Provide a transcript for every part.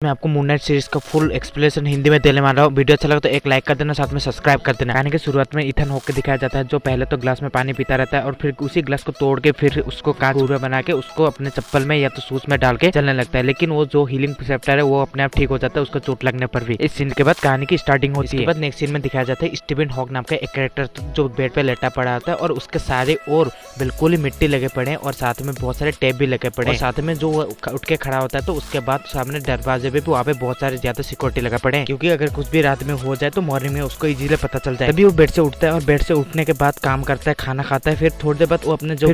मैं आपको moon night series का फुल एक्सप्लेनेशन हिंदी में देने वाला हूँ। वीडियो अच्छा लगा तो एक लाइक कर देना, साथ में सब्सक्राइब कर देना। कहानी की शुरुआत में इथन हॉक दिखाया जाता है, जो पहले तो ग्लास में पानी पीता रहता है और फिर उसी ग्लास को तोड़ के फिर उसको कांच पूरा बना के उसको अपने चप्पल में या तो शूज में डाल के चलने लगता है। लेकिन वो जो हीलिंग प्रिसेप्टर है वो अपने आप ठीक हो जाता है उसको चोट लगने पर भी। इस सीन के बाद कहानी की स्टार्टिंग होती है। इसके बाद नेक्स्ट सीन में दिखाया जाता है स्टीवन हॉक नाम का एक कैरेक्टर जो बेड पे लेटा पड़ा होता है और उसके सारे और बिल्कुल ही मिट्टी लगे पड़े और साथ में बहुत सारे टेप भी लगे पड़े। साथ में जो उठ के खड़ा होता है तो उसके बाद सामने दरवाजे पे वहाँ पे बहुत ज्यादा सिक्योरिटी लगा पड़े, क्योंकि अगर कुछ भी रात में हो जाए तो मॉर्निंग में उसको इजीली पता चल जाए। तभी वो बेड से उठता है और बेड से उठने के बाद काम करता है, खाना खाता है। फिर थोड़ी देर बाद वो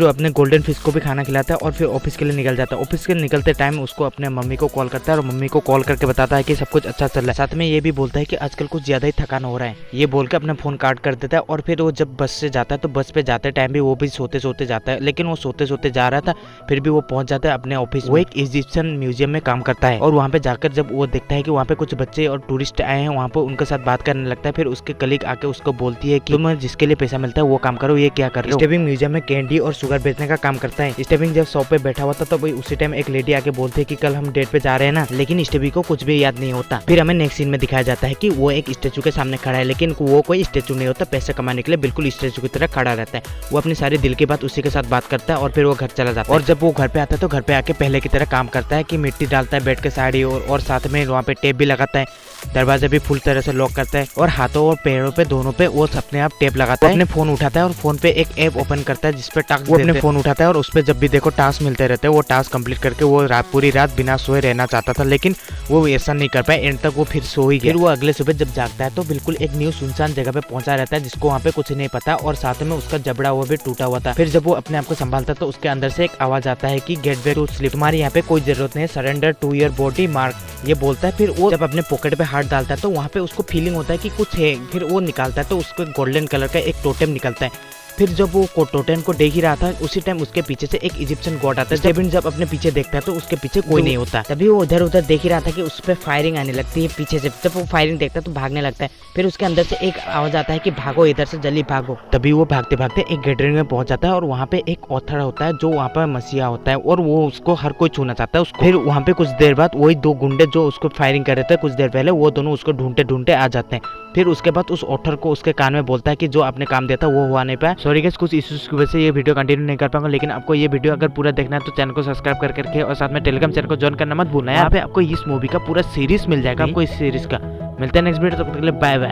अपने गोल्डन फिश को भी खाना खिलाता है और फिर ऑफिस के लिए निकल जाता है। ऑफिस के निकलते टाइम उसको अपने मम्मी को कॉल करता है और मम्मी को कॉल करके बताता है कि सब कुछ अच्छा चल रहा है। साथ में ये भी बोलता है कि आजकल कुछ ज्यादा ही थकान हो रहा है। ये बोल के अपना फोन काट कर देता है और फिर वो जब बस से जाता है तो बस पे जाते टाइम भी वो भी सोते सोते जाता है। लेकिन वो सोते सोते जा रहा था, फिर भी वो पहुंच जाता है अपने ऑफिस। वो एक इजिप्शियन म्यूजियम में काम करता है और वहाँ पे जाकर जब वो देखता है कि वहाँ पे कुछ बच्चे और टूरिस्ट आए हैं, वहाँ पे उनके साथ बात करने लगता है। फिर उसके कलीग आके उसको बोलती है कि तुम जिसके लिए पैसा मिलता है वो काम करो, ये क्या कर रहे हो। स्टीवन म्यूजियम में कैंडी और शुगर बेचने का काम करता है। स्टीवन जब शॉप पे बैठा हुआ था तो उसी टाइम एक लेडी आके बोलती है कि कल हम डेट पे जा रहे हैं ना, लेकिन स्टीवन को कुछ भी याद नहीं होता। फिर हमें नेक्स्ट सीन में दिखाया जाता है कि वो एक स्टेचू के सामने खड़ा है, लेकिन वो कोई स्टेचू नहीं होता, पैसे कमाने के लिए बिल्कुल स्टेचू की तरह खड़ा रहता है। वो अपनी सारी दिल की बात उसी के साथ बात करता है और फिर वो घर चला जाता है। और जब वो घर पे आता है तो घर पे आके पहले की तरह काम करता है कि मिट्टी डालता है बेड के साइड और साथ में वहाँ पे टेप भी लगाता है, दरवाजा भी फुल तरह से लॉक करता है और हाथों और पैरों पे दोनों पे वो अपने आप टेप लगाता है। अपने फोन उठाता है और फोन पे एक ऐप ओपन करता है जिसपे टास्क वो अपने फोन उठाता है और उसपे जब भी देखो टास्क मिलते रहते हैं। वो टास्क कंप्लीट करके वो पूरी रात बिना सोए रहना चाहता था, लेकिन वो ऐसा नहीं कर पाया। एंड तक वो फिर सो ही गया। फिर वो अगले सुबह जब जागता है तो बिल्कुल एक न्यू सुनसान जगह पे पहुंचा रहता है जिसको वहाँ पे कुछ नहीं पता और साथ में उसका जबड़ा वो भी टूटा हुआ था। फिर जब वो अपने आप को संभालता तो उसके अंदर से एक आवाज आता है कि गेट बैक टू स्लीप, तुम्हारी यहाँ पे कोई जरूरत नहीं, surrender to your body mark, ये बोलता है। फिर वो जब अपने पॉकेट पे हाथ डालता है तो वहाँ पे उसको फीलिंग होता है कि कुछ है। फिर वो निकालता है तो उसको गोल्डन कलर का एक टोटेम निकलता है। फिर जब वो टोटेम को देख ही रहा था उसी टाइम उसके पीछे से एक इजिप्शियन गॉड आता है। स्टीवन जब अपने पीछे देखता है तो उसके पीछे कोई नहीं होता। तभी वो उधर उधर देख ही रहा था कि उस पर फायरिंग आने लगती है पीछे से। जब वो फायरिंग देखता है तो भागने लगता है। फिर उसके अंदर से एक आवाज आता है कि भागो इधर से, जल्दी भागो। तभी वो भागते भागते एक गैदरिंग में पहुंच जाता है और वहाँ पे एक ऑथर होता है जो वहाँ पर मसीहा होता है और वो उसको हर कोई छूना चाहता है उसको। फिर वहाँ पे कुछ देर बाद वही दो गुंडे जो उसको फायरिंग कर रहे थे कुछ देर पहले, वो दोनों उसको ढूंढते ढूंढते आ जाते हैं। फिर उसके बाद उस ऑथर को उसके कान में बोलता है कि जो आपने काम दिया था वो हुआ नहीं पाया, सॉरी गाइस कुछ इश्यूज की वजह से ये वीडियो कंटिन्यू नहीं कर पाऊंगा। लेकिन आपको ये वीडियो अगर पूरा देखना है तो चैनल को सब्सक्राइब करके और साथ में टेलीग्राम चैनल को ज्वाइन करना मत भूलना। यहाँ पे आपको इस मूवी का पूरा सीरीज मिल जाएगा, आपको इस सीरीज का। मिलते हैं नेक्स्ट वीडियो, तब तक के लिए बाय बाय।